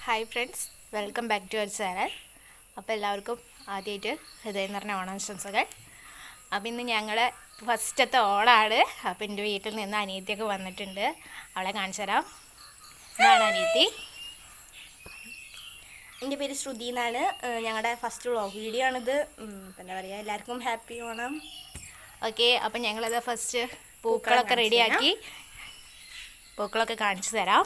Hi friends, welcome back to our channel. അപ്പോൾ എല്ലാവർക്കും ആദ്യമായിട്ട് ഹൃദയം നിറഞ്ഞ ഓണാശംസകൾ. അപ്പോൾ ഇന്ന് ഞങ്ങൾ ഫസ്റ്റത്തെ ഓണാണ്. അപ്പോൾ എൻ്റെ വീട്ടിൽ നിന്ന് അനിയത്തിയൊക്കെ വന്നിട്ടുണ്ട്. അവളെ കാണിച്ചു തരാം. ഇതാണ് അനിയത്തി. എൻ്റെ പേര് ശ്രുതി എന്നാണ്. ഞങ്ങളുടെ ഫസ്റ്റ് വ്ളോഗ് വീഡിയോ ആണിത്. എന്താ പറയുക, എല്ലാവർക്കും ഹാപ്പി ഓണം. ഓക്കെ, അപ്പം ഞങ്ങളത് ഫസ്റ്റ് പൂക്കളൊക്കെ റെഡിയാക്കി പൂക്കളൊക്കെ കാണിച്ചു തരാം.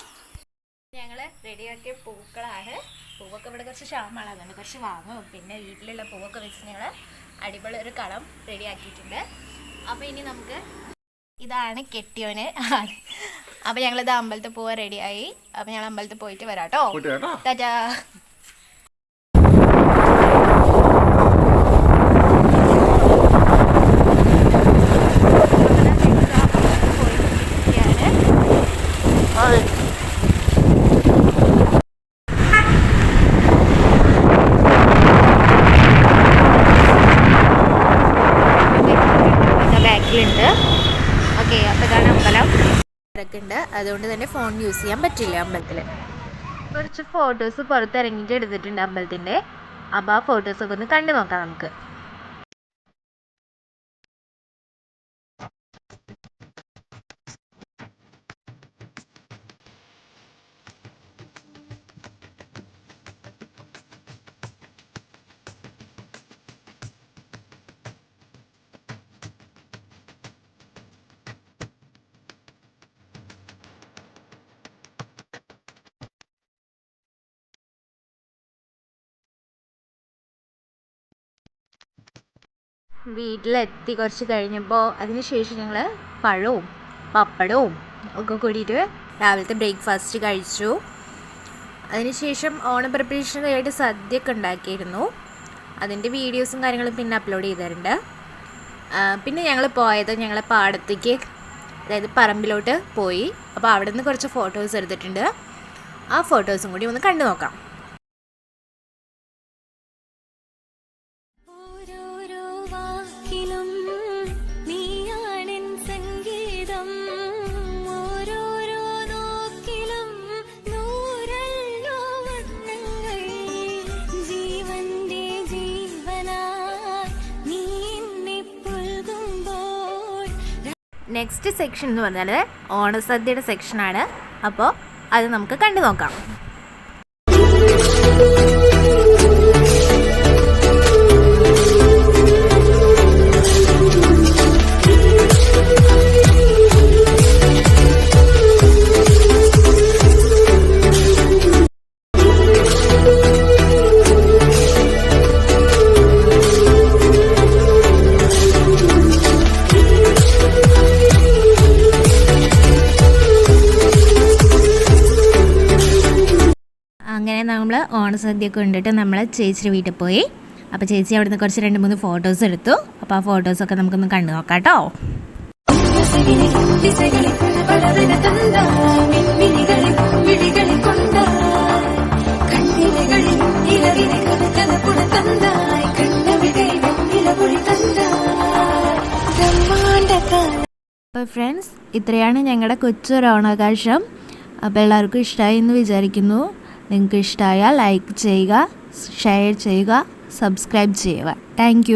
ഞങ്ങൾ റെഡിയാക്കിയ പൂക്കളാണ്. പൂവൊക്കെ ഇവിടെ കുറച്ച് ക്ഷാമമാണ്, അതുകൊണ്ട് കുറച്ച് വാങ്ങും. പിന്നെ വീട്ടിലുള്ള പൂവൊക്കെ വെച്ച് ഞങ്ങൾ അടിപൊളി ഒരു കളം റെഡിയാക്കിയിട്ടുണ്ട്. അപ്പോൾ ഇനി നമുക്ക് ഇതാണ് കെട്ടിയോന്. അപ്പോൾ ഞങ്ങളിത് അമ്പലത്തിൽ പോവാൻ റെഡിയായി. അപ്പോൾ ഞങ്ങൾ അമ്പലത്തിൽ പോയിട്ട് വരാം കേട്ടോ. ടാറ്റാ. ബാക്കിലുണ്ട്. ഓക്കെ, അപ്പോൾ ഇതാണ് അമ്പലം. ഉണ്ട്, അതുകൊണ്ട് തന്നെ ഫോൺ യൂസ് ചെയ്യാൻ പറ്റില്ല അമ്പലത്തിൽ. കുറച്ച് ഫോട്ടോസ് പുറത്തിറങ്ങിയിട്ട് എടുത്തിട്ടുണ്ട് അമ്പലത്തിൻ്റെ. അപ്പോൾ ആ ഫോട്ടോസൊക്കെ ഒന്ന് കണ്ടു നോക്കാം നമുക്ക്. വീട്ടിലെത്തി കുറച്ച് കഴിഞ്ഞപ്പോൾ അതിനുശേഷം ഞങ്ങൾ പഴവും പപ്പടവും ഒക്കെ കൂടിയിട്ട് രാവിലത്തെ ബ്രേക്ക്ഫാസ്റ്റ് കഴിച്ചു. അതിനുശേഷം ഓണം പ്രിപ്പറേഷനായിട്ട് സദ്യയൊക്കെ ഉണ്ടാക്കിയിരുന്നു. അതിൻ്റെ വീഡിയോസും കാര്യങ്ങളും പിന്നെ അപ്ലോഡ് ചെയ്തിട്ടുണ്ട്. പിന്നെ ഞങ്ങൾ പോയത് ഞങ്ങളെ പാടത്തേക്ക്, അതായത് പറമ്പിലോട്ട് പോയി. അപ്പോൾ അവിടെ നിന്ന് കുറച്ച് ഫോട്ടോസ് എടുത്തിട്ടുണ്ട്. ആ ഫോട്ടോസും കൂടി ഒന്ന് കണ്ടു നോക്കാം. നെക്സ്റ്റ് സെക്ഷൻ എന്ന് പറഞ്ഞാൽ ഓണസദ്യയുടെ സെക്ഷനാണ്. അപ്പോൾ അത് നമുക്ക് കണ്ടു നോക്കാം. അങ്ങനെ നമ്മൾ ഓണസദ്യയൊക്കെ കൊണ്ടിട്ട് നമ്മൾ ചേച്ചിയുടെ വീട്ടിൽ പോയി. അപ്പോൾ ചേച്ചി അവിടെ നിന്ന് കുറച്ച് 2-3 ഫോട്ടോസ് എടുത്തു. അപ്പോൾ ആ ഫോട്ടോസൊക്കെ നമുക്കൊന്ന് കണ്ടു നോക്കാം കേട്ടോ. അപ്പോൾ ഫ്രണ്ട്സ്, ഇത്രയാണ് ഞങ്ങളുടെ കൊച്ചൊരു ഓണാഘോഷം. അപ്പോൾ എല്ലാവർക്കും ഇഷ്ടമായി എന്ന് വിചാരിക്കുന്നു. നിങ്ങൾക്ക് ഇഷ്ടമായാൽ ലൈക്ക് ചെയ്യുക, ഷെയർ ചെയ്യുക, സബ്സ്ക്രൈബ് ചെയ്യുക. താങ്ക്